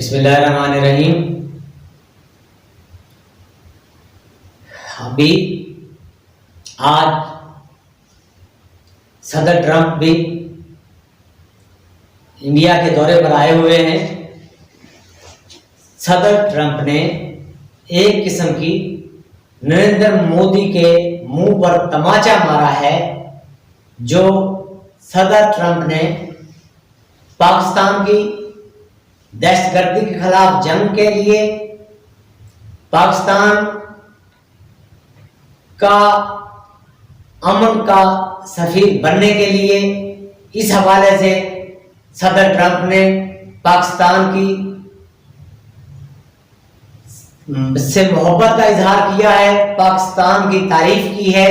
बिस्मिल्लाहिर्रहमानिर्रहीम। अभी आज सदर ट्रंप भी इंडिया के दौरे पर आए हुए हैं। सदर ट्रंप ने एक किस्म की नरेंद्र मोदी के मुंह पर तमाचा मारा है। जो सदर ट्रंप ने पाकिस्तान की दहशतगर्दी के खिलाफ जंग के लिए, पाकिस्तान का अमन का सफीर बनने के लिए, इस हवाले से सदर ट्रंप ने पाकिस्तान की से मोहब्बत का इजहार किया है, पाकिस्तान की तारीफ की है,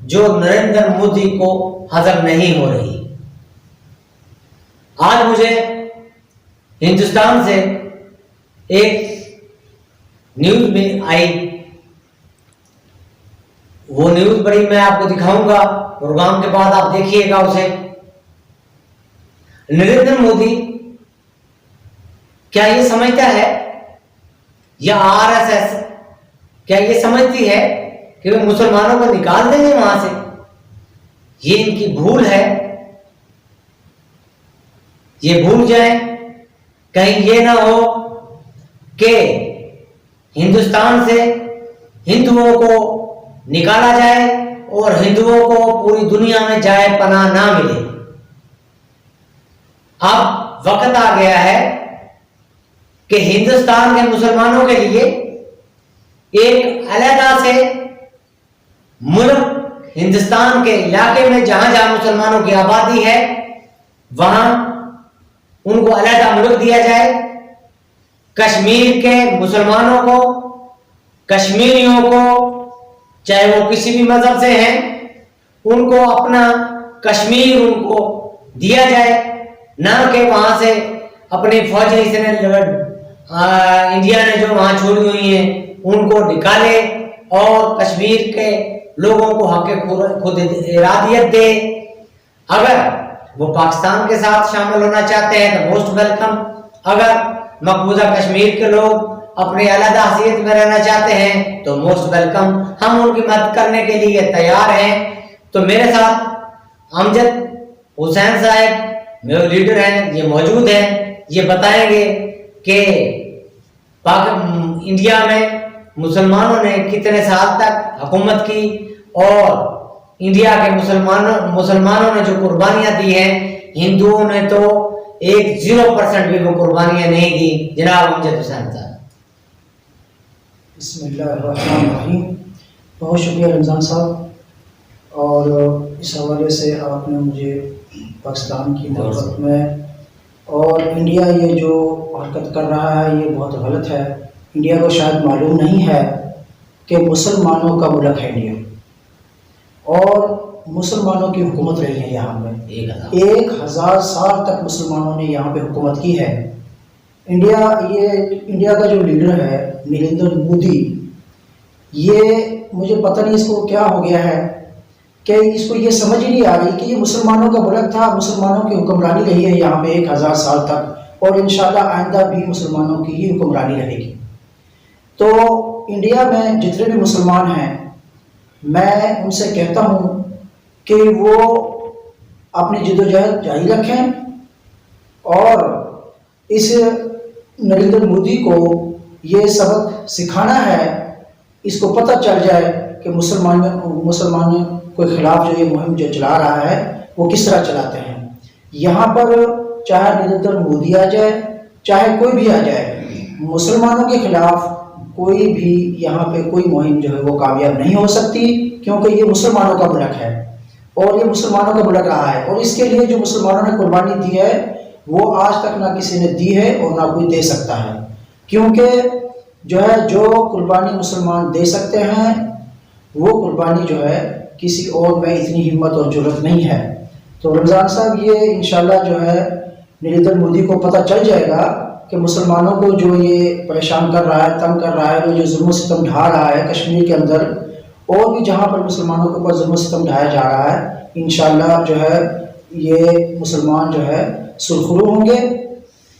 जो नरेंद्र मोदी को हजम नहीं हो रही। आज मुझे हिंदुस्तान से एक न्यूज में आई, वो न्यूज बड़ी मैं आपको दिखाऊंगा, प्रोग्राम के बाद आप देखिएगा उसे। नरेंद्र मोदी क्या ये समझता है, या आरएसएस क्या ये समझती है कि वे मुसलमानों को निकाल देंगे वहां से? ये इनकी भूल है। ये भूल जाए, कहीं ये ना हो कि हिंदुस्तान से हिंदुओं को निकाला जाए और हिंदुओं को पूरी दुनिया में जाए पनाह ना मिले। अब वक्त आ गया है कि हिंदुस्तान के मुसलमानों के लिए एक अलग से मुल्क, हिंदुस्तान के इलाके में जहां जहां मुसलमानों की आबादी है वहां उनको अलग मुल्क दिया जाए। कश्मीर के मुसलमानों को, कश्मीरियों को, चाहे वो किसी भी मजहब से हैं, उनको अपना कश्मीर उनको दिया जाए, ना कि वहां से अपनी फौजी इंडिया ने जो वहां छोड़ी हुई हैं उनको निकाले और कश्मीर के लोगों को हक खुद इरादियत दे। अगर वो पाकिस्तान के साथ शामिल होना चाहते हैं तो मोस्ट वेलकम। अगर मकबूजा कश्मीर के लोग अपने अलग हैसियत में रहना चाहते हैं तो मोस्ट वेलकम। हम उनकी मदद करने के लिए तैयार हैं। तो मेरे साथ अमजद हुसैन साहब मेरे लीडर हैं, ये मौजूद हैं। ये बताएंगे कि इंडिया में मुसलमानों ने कितने साल तक हुकूमत की और इंडिया के मुसलमानों ने जो कुर्बानियां दी हैं, हिंदुओं ने तो 0% भी वो कुर्बानियां नहीं दी। जनाब अमजद हुसैन साहब। बिस्मिल्लाहिर्रहमानिर्रहीम। बहुत शुक्रिया रमज़ान साहब, और इस हवाले से आपने मुझे पाकिस्तान की मोहब्बत में और इंडिया ये जो हरकत कर रहा है ये बहुत गलत है। इंडिया को शायद मालूम नहीं है कि मुसलमानों का मुल्क है इंडिया, और मुसलमानों की हुकूमत रही है यहाँ में 1000 साल तक मुसलमानों ने यहाँ पे हुकूमत की है। इंडिया का जो लीडर है नरेंद्र मोदी, ये मुझे पता नहीं इसको क्या हो गया है कि इसको ये समझ ही नहीं आ रही कि ये मुसलमानों का मुल्क था, मुसलमानों की हुक्मरानी रही है यहाँ पे 1000 साल तक, और इंशाल्लाह आइंदा भी मुसलमानों की ही हुक्मरानी रहेगी। तो इंडिया में जितने भी मुसलमान हैं, मैं उनसे कहता हूँ कि वो अपनी जिद्दोजहद जारी रखें और इस नरेंद्र मोदी को ये सबक सिखाना है, इसको पता चल जाए कि मुसलमान के खिलाफ जो ये मुहिम जो चला रहा है वो किस तरह चलाते हैं। यहाँ पर चाहे नरेंद्र मोदी आ जाए, चाहे कोई भी आ जाए, मुसलमानों के खिलाफ कोई भी यहाँ पे कोई मुहिम जो है वो कामयाब नहीं हो सकती, क्योंकि ये मुसलमानों का मुल्क है और ये मुसलमानों का मुल्क रहा है। और इसके लिए जो मुसलमानों ने कुर्बानी दी है वो आज तक ना किसी ने दी है और ना कोई दे सकता है, क्योंकि जो कुर्बानी मुसलमान दे सकते हैं वो कुर्बानी जो है किसी और में इतनी हिम्मत और जुर्रत नहीं है। तो रमज़ान साहब, ये इंशाल्लाह जो है नरेंद्र मोदी को पता चल जाएगा कि मुसलमानों को जो ये परेशान कर रहा है, तंग कर रहा है, वो जो जुल्म सितम ढा रहा है कश्मीर के अंदर और भी जहाँ पर मुसलमानों के ऊपर जुल्म सितम ढाया जा रहा है, इंशाल्लाह जो है ये मुसलमान जो है सुरखरू होंगे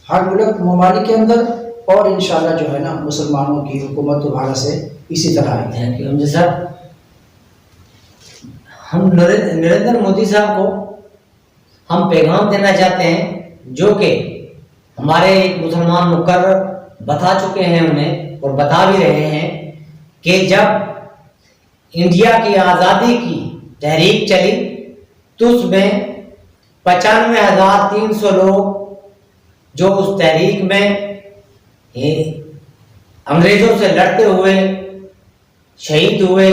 हर मुल्क ममालिक के अंदर। और इंशाल्लाह जो है ना मुसलमानों की हुकूमत दोबारा से इसी तरह आएगी। थैंक यू साहब। हम नरेंद्र मोदी साहब को हम पैगाम देना चाहते हैं, जो कि हमारे मुसलमान मुकर्रर बता चुके हैं उन्हें और बता भी रहे हैं कि जब इंडिया की आज़ादी की तहरीक चली तो उसमें 95,300 लोग जो उस तहरीक में अंग्रेजों से लड़ते हुए शहीद हुए,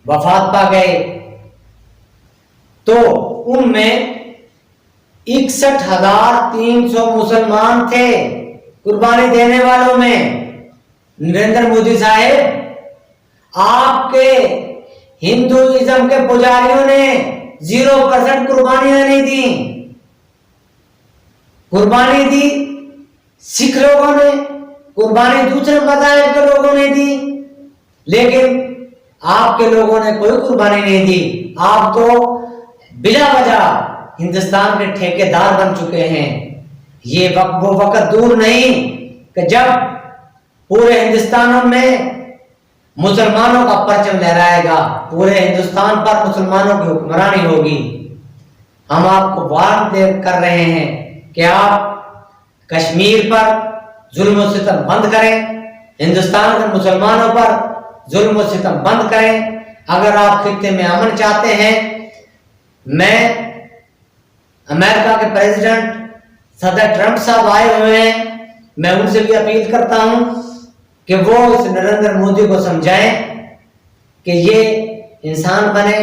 वफात पा गए, तो उनमें 61,300 मुसलमान थे कुर्बानी देने वालों में। नरेंद्र मोदी साहब, आपके हिंदुइज्म के पुजारियों ने 0% कुर्बानियां नहीं दी। कुर्बानी दी सिख लोगों ने, कुर्बानी दूसरे मज़ाहिब के लोगों ने दी, लेकिन आपके लोगों ने कोई कुर्बानी नहीं दी। आप तो बिला वजह हिंदुस्तान के ठेकेदार बन चुके हैं। ये वो वक्त दूर नहीं कि जब पूरे हिंदुस्तान में मुसलमानों का परचम लहराएगा, पूरे हिंदुस्तान पर मुसलमानों की हुक्मरानी होगी। हम आपको वार्न कर रहे हैं कि आप कश्मीर पर जुल्म और सितम बंद करें, हिंदुस्तान के मुसलमानों पर जुल्म और सितम बंद करें। अगर आप खित्ते में अमन चाहते हैं, मैं अमेरिका के प्रेसिडेंट सदर ट्रंप साहब आए हुए हैं, मैं उनसे भी अपील करता हूं कि वो इस नरेंद्र मोदी को समझाएं कि ये इंसान बने,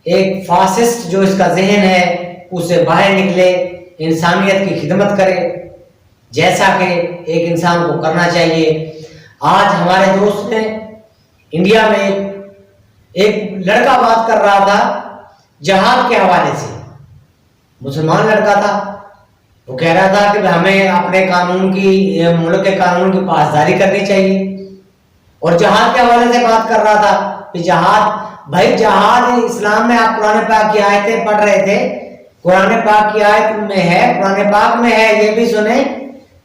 एक फासिस्ट जो इसका जहन है उससे बाहर निकले, इंसानियत की खिदमत करे जैसा कि एक इंसान को करना चाहिए। आज हमारे दोस्त ने इंडिया में एक लड़का बात कर रहा था जहाद के हवाले से, मुसलमान लड़का था, वो कह रहा था कि हमें अपने कानून की, मुल्क के कानून की पासदारी करनी चाहिए, और जहाद के हवाले से बात कर रहा था कि जहाद, भाई जहाद इस्लाम में, आप कुरान पाक की आयतें पढ़ रहे थे, कुरान पाक की आयत में है, कुरान पाक में है, ये भी सुने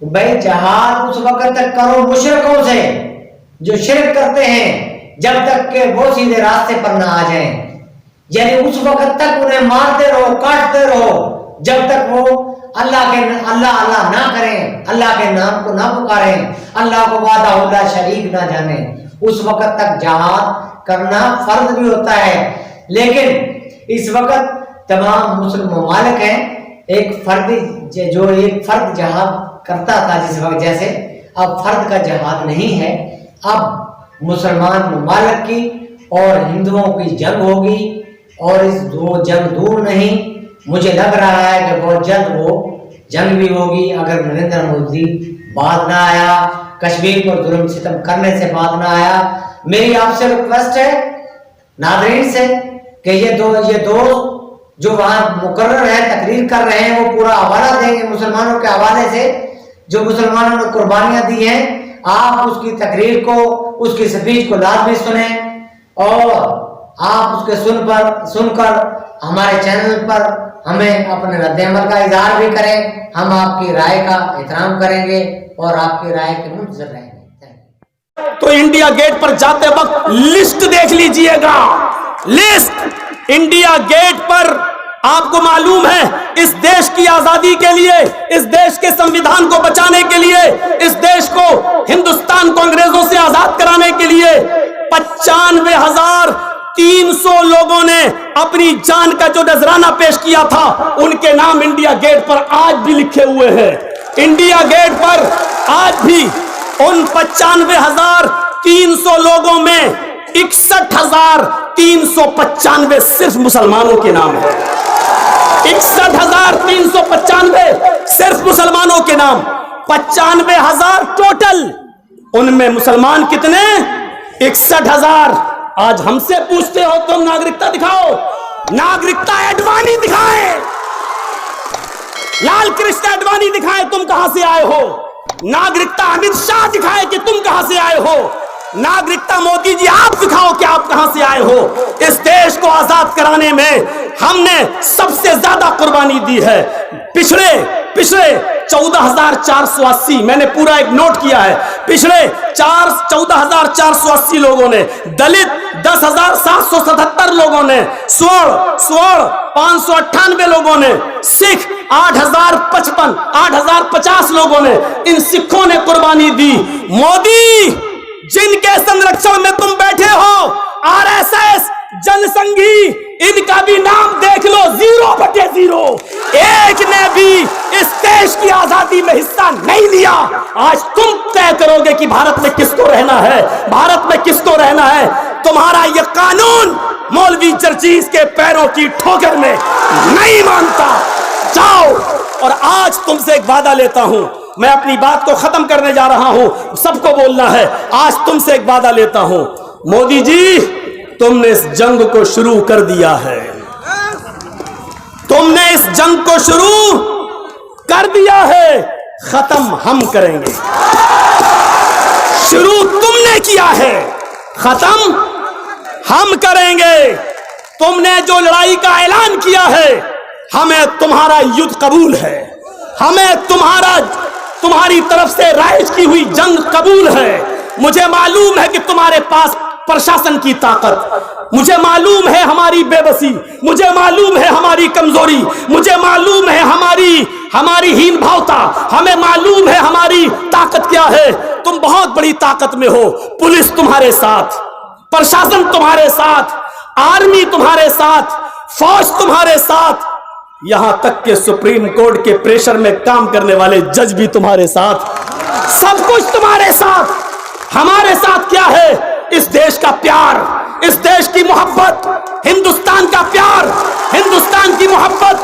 भाई जहाद उस वक्त तक करो मुशरिकों से जो शिरक करते हैं, जब तक के वो सीधे रास्ते पर ना आ जाएं। यानी उस वक्त तक उन्हें मारते रहो, काटते रहो, जब तक वो अल्लाह अल्लाह ना करें, अल्लाह के नाम को ना पुकारें, अल्लाह को वादा शरीक ना जाने, उस वक्त तक जहाद करना फर्ज भी होता है। लेकिन इस वक्त तमाम मुस्लिम ममालिक हैं, एक फर्द जहाद करता था जिस वक्त, जैसे अब फर्द का जहाद नहीं है, अब मुसलमान ममालिक की और हिंदुओं की जंग होगी, और इस दो जंग दूर नहीं, मुझे लग रहा है कि बहुत जल्द वो जंग भी होगी अगर नरेंद्र मोदी बाद ना आया, कश्मीर पर जुल्म सितम करने से बाद ना आया। मेरी आपसे रिक्वेस्ट है नाज़रीन से कि ये दोस्त जो वहां मुकर्रर है, तकरीर कर रहे हैं, वो पूरा हवाला देंगे मुसलमानों के हवाले से, जो मुसलमानों ने कुर्बानियां दी हैं। आप उसकी तकरीर को, उसकी स्पीच को लाजमी सुने, और आप उसके सुनकर हमारे चैनल पर हमें अपने रद्द-ए-अमल का इजहार भी करें। हम आपकी राय का एहतराम करेंगे और आपकी राय के मुंतज़िर रहेंगे। तो इंडिया गेट पर जाते वक्त लिस्ट देख लीजिएगा, लिस्ट इंडिया गेट पर। आपको मालूम है, इस देश की आजादी के लिए, इस देश के संविधान को बचाने के लिए, इस देश को, हिंदुस्तान को अंग्रेजों से आजाद कराने के लिए 95,300 लोगों ने अपनी जान का जो नजराना पेश किया था, उनके नाम इंडिया गेट पर आज भी लिखे हुए हैं। इंडिया गेट पर आज भी उन 95,300 लोगों में 61,395 सिर्फ मुसलमानों के नाम है। 61,395 सिर्फ मुसलमानों के नाम, 95,000 टोटल, उनमें मुसलमान कितने? 61,000। आज हमसे पूछते हो तुम नागरिकता दिखाओ, नागरिकता अडवाणी दिखाए, लाल कृष्ण अडवाणी दिखाए तुम कहां से आए हो, नागरिकता अमित शाह दिखाए कि तुम कहां से आए हो, नागरिकता मोदी जी आप दिखाओ कि आप कहां से आए हो। इस देश को आजाद कराने में हमने सबसे ज्यादा कुर्बानी दी है। पिछले 14,480, मैंने पूरा एक नोट किया है, पिछले 14,480 लोगों ने, दलित 10,777 लोगों ने, स्वर्ण 598 लोगों ने, सिख 8,050 लोगों ने, इन सिखों ने कुर्बानी दी। मोदी, जिनके संरक्षण में तुम बैठे हो, आरएसएस, जनसंघी, इनका भी नाम देख लो, 0/0, एक ने भी इस देश की आजादी में हिस्सा नहीं लिया। आज तुम तय करोगे कि भारत में किसको रहना है, भारत में किसको रहना है। तुम्हारा यह कानून मौलवी जर्जीस के पैरों की ठोकर में नहीं मानता। जाओ। और आज तुमसे एक वादा लेता हूं, मैं अपनी बात को खत्म करने जा रहा हूं, सबको बोलना है। आज तुमसे एक वादा लेता हूं, मोदी जी, तुमने इस जंग को शुरू कर दिया है, तुमने इस जंग को शुरू कर दिया है, खत्म हम करेंगे। शुरू तुमने किया है, खत्म हम करेंगे। तुमने जो लड़ाई का ऐलान किया है, हमें तुम्हारा युद्ध कबूल है, हमें तुम्हारी तरफ से राइज की हुई जंग कबूल है। मुझे मालूम है कि तुम्हारे पास प्रशासन की ताकत, मुझे मालूम है हमारी बेबसी, मुझे मालूम है हमारी कमजोरी, मुझे मालूम है हमारी हीन भावता, हमें मालूम है हमारी ताकत क्या है। तुम बहुत बड़ी ताकत में हो, पुलिस तुम्हारे साथ, प्रशासन तुम्हारे साथ, आर्मी तुम्हारे साथ, फौज तुम्हारे साथ, यहां तक के सुप्रीम कोर्ट के प्रेशर में काम करने वाले जज भी तुम्हारे साथ, सब कुछ तुम्हारे साथ। हमारे साथ क्या है? इस देश का प्यार, इस देश की मोहब्बत, हिंदुस्तान का प्यार, हिंदुस्तान की मोहब्बत।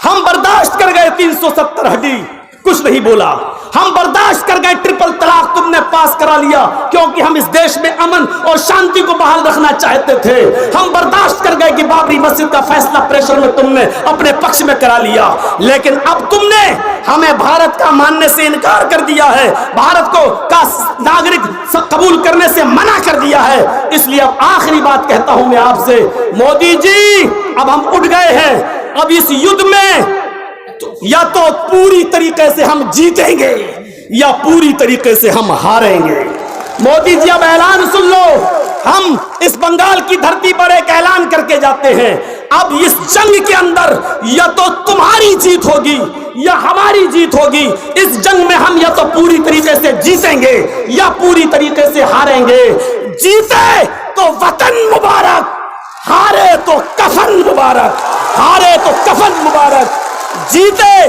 हम बर्दाश्त कर गए 370 हड्डी, कुछ नहीं बोला। हम बर्दाश्त कर गए ट्रिपल तलाक, तुमने पास करा लिया, क्योंकि हम इस देश में अमन और शांति को बहाल रखना चाहते थे। हम बर्दाश्त कर गए कि बाबरी मस्जिद का फैसला प्रेशर में तुमने अपने पक्ष में करा लिया। लेकिन अब तुमने हमें भारत का मानने से इनकार कर दिया है, भारत को का नागरिक कबूल करने से मना कर दिया है। इसलिए अब आखिरी बात कहता हूं मैं आपसे, मोदी जी, अब हम उठ गए हैं। अब इस युद्ध में या तो पूरी तरीके से हम जीतेंगे या पूरी तरीके से हम हारेंगे। मोदी जी, अब ऐलान सुन लो। हम इस बंगाल की धरती पर एक ऐलान करके जाते हैं, अब इस जंग के अंदर या तो तुम्हारी जीत होगी या हमारी जीत होगी। इस जंग में हम या तो पूरी तरीके से जीतेंगे या पूरी तरीके से हारेंगे। जीते तो वतन मुबारक, हारे तो कफन मुबारक, हारे तो कफन मुबारक। जीते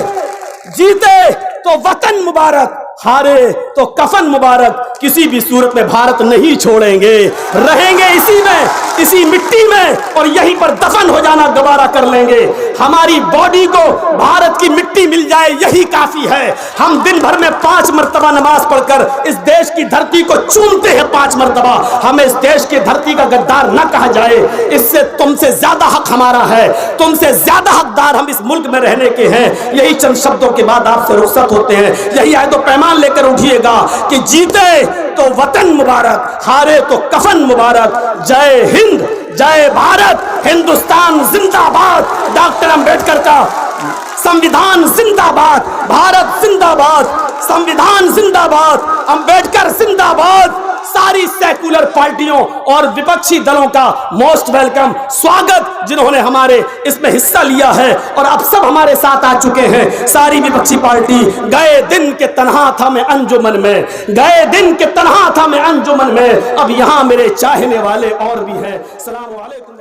तो वतन मुबारक, हारे तो कफन मुबारक। किसी भी सूरत में भारत नहीं छोड़ेंगे, रहेंगे इसी में, इसी मिट्टी में, और यहीं पर दफन हो जाना गवारा कर लेंगे। हमारी बॉडी को भारत की मिट्टी मिल जाए यही काफी है। हम दिन भर में 5 मरतबा नमाज पढ़कर इस देश की धरती को चूमते हैं 5 मरतबा। हमें इस देश की धरती का गद्दार न कहा जाए, इससे तुमसे ज्यादा हक हमारा है, तुमसे ज्यादा हकदार हम इस मुल्क में रहने के हैं। यही चंद शब्दों के बाद आपसे रुखसत होते हैं। यही आए तो पैमान लेकर उठिएगा कि जीते तो वतन मुबारक, हारे तो कफन मुबारक। जय हिंद, जय भारत, हिंदुस्तान जिंदाबाद, डॉक्टर अंबेडकर का संविधान जिंदाबाद, भारत जिंदाबाद, संविधान जिंदाबाद, अंबेडकर जिंदाबाद। सारी सेकुलर पार्टियों और विपक्षी दलों का मोस्ट वेलकम, स्वागत, जिन्होंने हमारे इसमें हिस्सा लिया है और अब सब हमारे साथ आ चुके हैं। सारी विपक्षी पार्टी, गए दिन के तन्हा था मैं अंजुमन में, गए दिन के तन्हा था मैं अंजुमन में, अब यहां मेरे चाहने वाले और भी हैं। अस्सलाम वालेकुम।